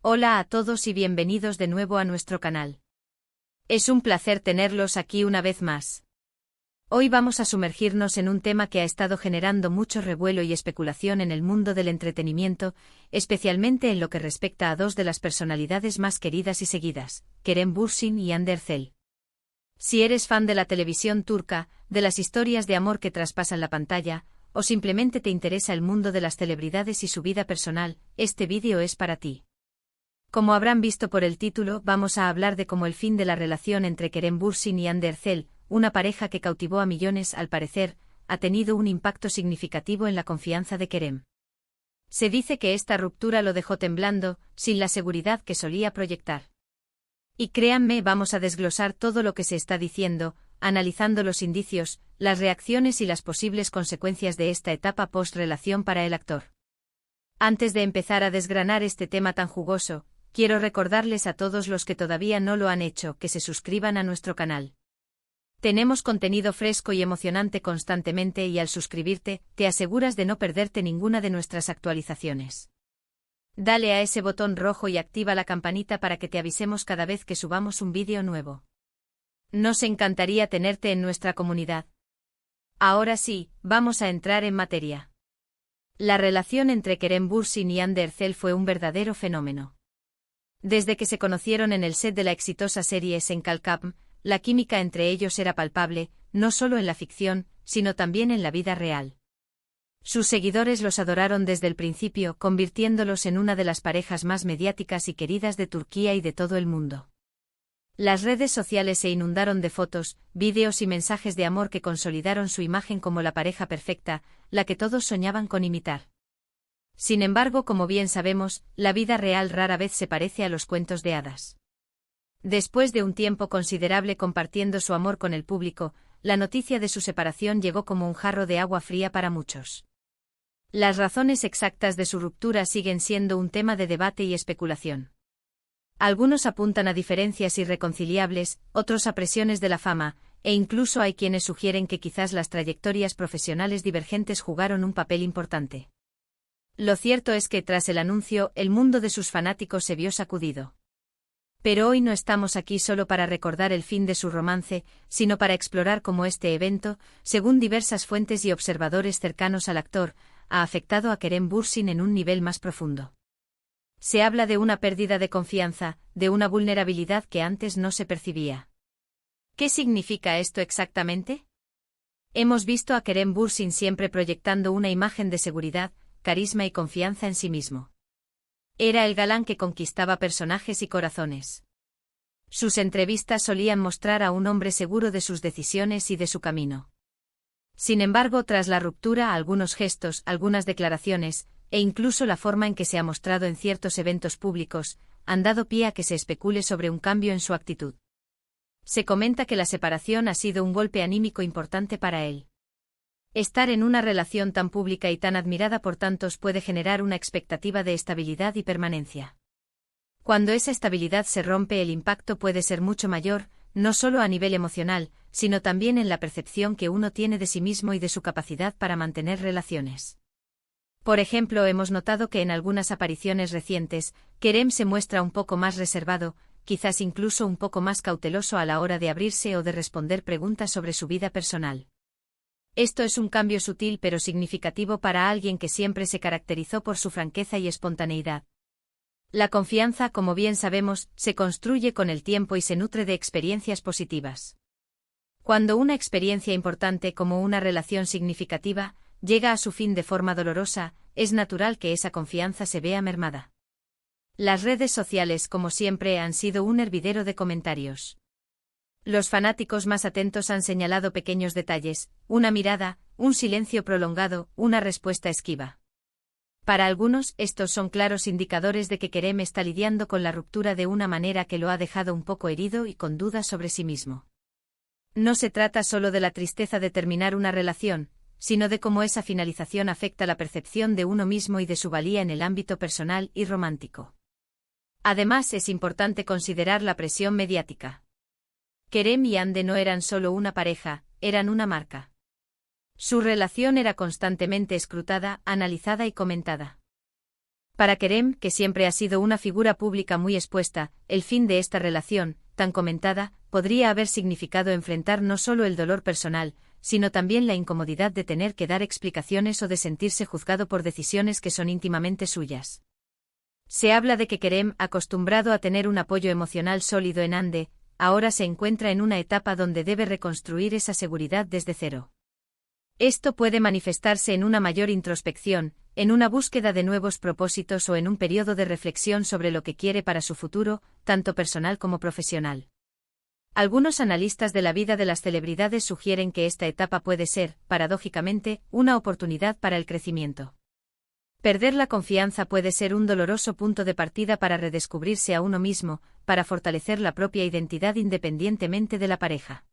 Hola a todos y bienvenidos de nuevo a nuestro canal. Es un placer tenerlos aquí una vez más. Hoy vamos a sumergirnos en un tema que ha estado generando mucho revuelo y especulación en el mundo del entretenimiento, especialmente en lo que respecta a dos de las personalidades más queridas y seguidas, Kerem Bürsin y Hande Erçel. Si eres fan de la televisión turca, de las historias de amor que traspasan la pantalla, o simplemente te interesa el mundo de las celebridades y su vida personal, este vídeo es para ti. Como habrán visto por el título, vamos a hablar de cómo el fin de la relación entre Kerem Bürsin y Hande Erçel, una pareja que cautivó a millones al parecer, ha tenido un impacto significativo en la confianza de Kerem. Se dice que esta ruptura lo dejó temblando, sin la seguridad que solía proyectar. Y créanme, vamos a desglosar todo lo que se está diciendo, analizando los indicios, las reacciones y las posibles consecuencias de esta etapa post-relación para el actor. Antes de empezar a desgranar este tema tan jugoso, quiero recordarles a todos los que todavía no lo han hecho que se suscriban a nuestro canal. Tenemos contenido fresco y emocionante constantemente y al suscribirte, te aseguras de no perderte ninguna de nuestras actualizaciones. Dale a ese botón rojo y activa la campanita para que te avisemos cada vez que subamos un vídeo nuevo. Nos encantaría tenerte en nuestra comunidad. Ahora sí, vamos a entrar en materia. La relación entre Kerem Bürsin y Hande Erçel fue un verdadero fenómeno. Desde que se conocieron en el set de la exitosa serie Sen Kalkam, la química entre ellos era palpable, no solo en la ficción, sino también en la vida real. Sus seguidores los adoraron desde el principio, convirtiéndolos en una de las parejas más mediáticas y queridas de Turquía y de todo el mundo. Las redes sociales se inundaron de fotos, vídeos y mensajes de amor que consolidaron su imagen como la pareja perfecta, la que todos soñaban con imitar. Sin embargo, como bien sabemos, la vida real rara vez se parece a los cuentos de hadas. Después de un tiempo considerable compartiendo su amor con el público, la noticia de su separación llegó como un jarro de agua fría para muchos. Las razones exactas de su ruptura siguen siendo un tema de debate y especulación. Algunos apuntan a diferencias irreconciliables, otros a presiones de la fama, e incluso hay quienes sugieren que quizás las trayectorias profesionales divergentes jugaron un papel importante. Lo cierto es que tras el anuncio, el mundo de sus fanáticos se vio sacudido. Pero hoy no estamos aquí solo para recordar el fin de su romance, sino para explorar cómo este evento, según diversas fuentes y observadores cercanos al actor, ha afectado a Kerem Bürsin en un nivel más profundo. Se habla de una pérdida de confianza, de una vulnerabilidad que antes no se percibía. ¿Qué significa esto exactamente? Hemos visto a Kerem Bürsin siempre proyectando una imagen de seguridad, carisma y confianza en sí mismo. Era el galán que conquistaba personajes y corazones. Sus entrevistas solían mostrar a un hombre seguro de sus decisiones y de su camino. Sin embargo, tras la ruptura, algunos gestos, algunas declaraciones, e incluso la forma en que se ha mostrado en ciertos eventos públicos, han dado pie a que se especule sobre un cambio en su actitud. Se comenta que la separación ha sido un golpe anímico importante para él. Estar en una relación tan pública y tan admirada por tantos puede generar una expectativa de estabilidad y permanencia. Cuando esa estabilidad se rompe, el impacto puede ser mucho mayor, no solo a nivel emocional, sino también en la percepción que uno tiene de sí mismo y de su capacidad para mantener relaciones. Por ejemplo, hemos notado que en algunas apariciones recientes, Kerem se muestra un poco más reservado, quizás incluso un poco más cauteloso a la hora de abrirse o de responder preguntas sobre su vida personal. Esto es un cambio sutil pero significativo para alguien que siempre se caracterizó por su franqueza y espontaneidad. La confianza, como bien sabemos, se construye con el tiempo y se nutre de experiencias positivas. Cuando una experiencia importante como una relación significativa llega a su fin de forma dolorosa, es natural que esa confianza se vea mermada. Las redes sociales, como siempre, han sido un hervidero de comentarios. Los fanáticos más atentos han señalado pequeños detalles, una mirada, un silencio prolongado, una respuesta esquiva. Para algunos, estos son claros indicadores de que Kerem está lidiando con la ruptura de una manera que lo ha dejado un poco herido y con dudas sobre sí mismo. No se trata solo de la tristeza de terminar una relación, sino de cómo esa finalización afecta la percepción de uno mismo y de su valía en el ámbito personal y romántico. Además, es importante considerar la presión mediática. Kerem y Hande no eran solo una pareja, eran una marca. Su relación era constantemente escrutada, analizada y comentada. Para Kerem, que siempre ha sido una figura pública muy expuesta, el fin de esta relación, tan comentada, podría haber significado enfrentar no solo el dolor personal, sino también la incomodidad de tener que dar explicaciones o de sentirse juzgado por decisiones que son íntimamente suyas. Se habla de que Kerem, acostumbrado a tener un apoyo emocional sólido en Hande, ahora se encuentra en una etapa donde debe reconstruir esa seguridad desde cero. Esto puede manifestarse en una mayor introspección, en una búsqueda de nuevos propósitos o en un periodo de reflexión sobre lo que quiere para su futuro, tanto personal como profesional. Algunos analistas de la vida de las celebridades sugieren que esta etapa puede ser, paradójicamente, una oportunidad para el crecimiento. Perder la confianza puede ser un doloroso punto de partida para redescubrirse a uno mismo, para fortalecer la propia identidad independientemente de la pareja.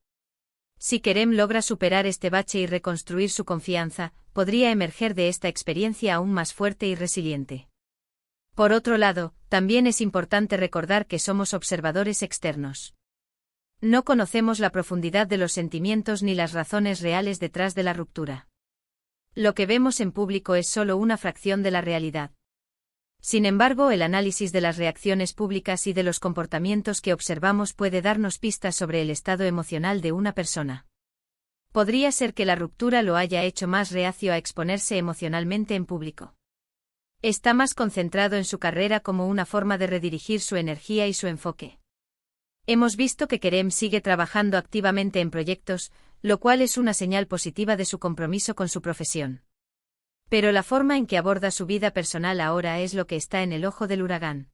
Si Kerem logra superar este bache y reconstruir su confianza, podría emerger de esta experiencia aún más fuerte y resiliente. Por otro lado, también es importante recordar que somos observadores externos. No conocemos la profundidad de los sentimientos ni las razones reales detrás de la ruptura. Lo que vemos en público es solo una fracción de la realidad. Sin embargo, el análisis de las reacciones públicas y de los comportamientos que observamos puede darnos pistas sobre el estado emocional de una persona. Podría ser que la ruptura lo haya hecho más reacio a exponerse emocionalmente en público. Está más concentrado en su carrera como una forma de redirigir su energía y su enfoque. Hemos visto que Kerem sigue trabajando activamente en proyectos, lo cual es una señal positiva de su compromiso con su profesión. Pero la forma en que aborda su vida personal ahora es lo que está en el ojo del huracán.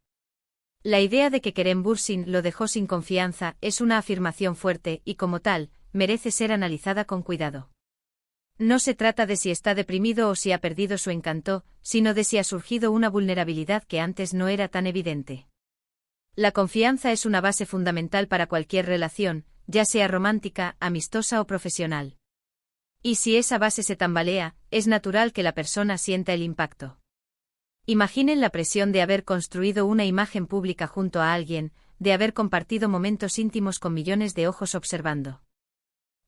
La idea de que Kerem Bürsin lo dejó sin confianza es una afirmación fuerte y, como tal, merece ser analizada con cuidado. No se trata de si está deprimido o si ha perdido su encanto, sino de si ha surgido una vulnerabilidad que antes no era tan evidente. La confianza es una base fundamental para cualquier relación, ya sea romántica, amistosa o profesional. Y si esa base se tambalea, es natural que la persona sienta el impacto. Imaginen la presión de haber construido una imagen pública junto a alguien, de haber compartido momentos íntimos con millones de ojos observando.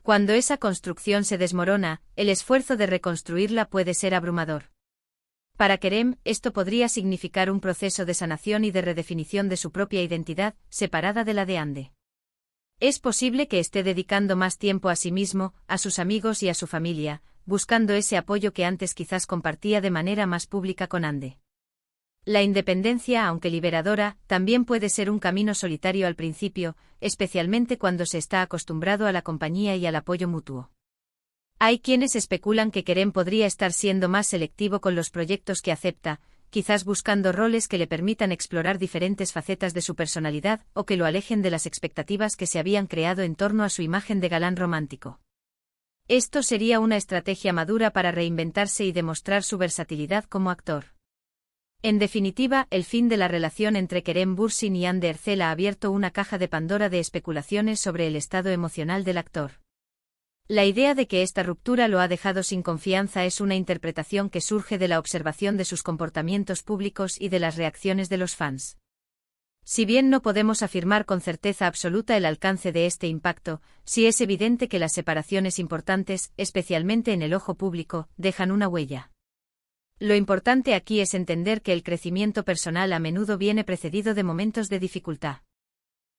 Cuando esa construcción se desmorona, el esfuerzo de reconstruirla puede ser abrumador. Para Kerem, esto podría significar un proceso de sanación y de redefinición de su propia identidad, separada de la de Hande. Es posible que esté dedicando más tiempo a sí mismo, a sus amigos y a su familia, buscando ese apoyo que antes quizás compartía de manera más pública con Hande. La independencia, aunque liberadora, también puede ser un camino solitario al principio, especialmente cuando se está acostumbrado a la compañía y al apoyo mutuo. Hay quienes especulan que Kerem podría estar siendo más selectivo con los proyectos que acepta, quizás buscando roles que le permitan explorar diferentes facetas de su personalidad o que lo alejen de las expectativas que se habían creado en torno a su imagen de galán romántico. Esto sería una estrategia madura para reinventarse y demostrar su versatilidad como actor. En definitiva, el fin de la relación entre Kerem Bürsin y Hande Erçel ha abierto una caja de Pandora de especulaciones sobre el estado emocional del actor. La idea de que esta ruptura lo ha dejado sin confianza es una interpretación que surge de la observación de sus comportamientos públicos y de las reacciones de los fans. Si bien no podemos afirmar con certeza absoluta el alcance de este impacto, sí es evidente que las separaciones importantes, especialmente en el ojo público, dejan una huella. Lo importante aquí es entender que el crecimiento personal a menudo viene precedido de momentos de dificultad.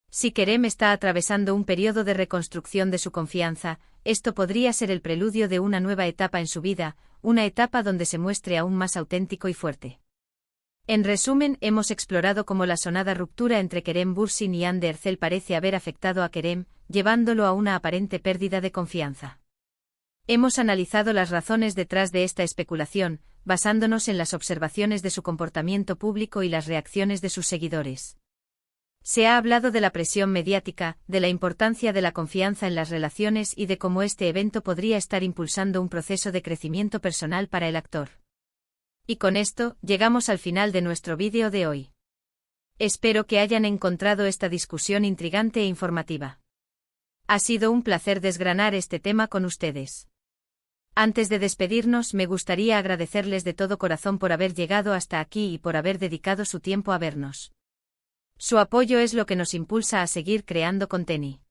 Si Kerem está atravesando un periodo de reconstrucción de su confianza, esto podría ser el preludio de una nueva etapa en su vida, una etapa donde se muestre aún más auténtico y fuerte. En resumen, hemos explorado cómo la sonada ruptura entre Kerem Bürsin y Hande Erçel parece haber afectado a Kerem, llevándolo a una aparente pérdida de confianza. Hemos analizado las razones detrás de esta especulación, basándonos en las observaciones de su comportamiento público y las reacciones de sus seguidores. Se ha hablado de la presión mediática, de la importancia de la confianza en las relaciones y de cómo este evento podría estar impulsando un proceso de crecimiento personal para el actor. Y con esto, llegamos al final de nuestro vídeo de hoy. Espero que hayan encontrado esta discusión intrigante e informativa. Ha sido un placer desgranar este tema con ustedes. Antes de despedirnos, me gustaría agradecerles de todo corazón por haber llegado hasta aquí y por haber dedicado su tiempo a vernos. Su apoyo es lo que nos impulsa a seguir creando contenido.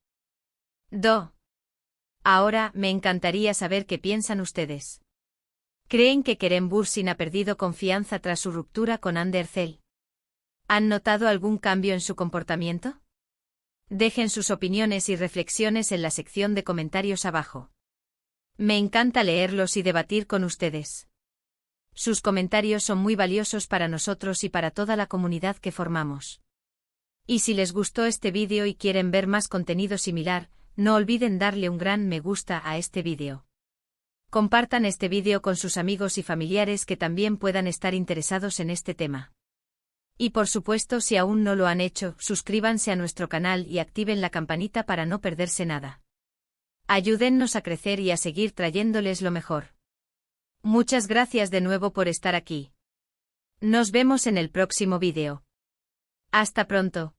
Ahora, me encantaría saber qué piensan ustedes. ¿Creen que Kerem Bürsin ha perdido confianza tras su ruptura con Hande Erçel? ¿Han notado algún cambio en su comportamiento? Dejen sus opiniones y reflexiones en la sección de comentarios abajo. Me encanta leerlos y debatir con ustedes. Sus comentarios son muy valiosos para nosotros y para toda la comunidad que formamos. Y si les gustó este vídeo y quieren ver más contenido similar, no olviden darle un gran me gusta a este vídeo. Compartan este vídeo con sus amigos y familiares que también puedan estar interesados en este tema. Y por supuesto, si aún no lo han hecho, suscríbanse a nuestro canal y activen la campanita para no perderse nada. Ayúdennos a crecer y a seguir trayéndoles lo mejor. Muchas gracias de nuevo por estar aquí. Nos vemos en el próximo vídeo. Hasta pronto.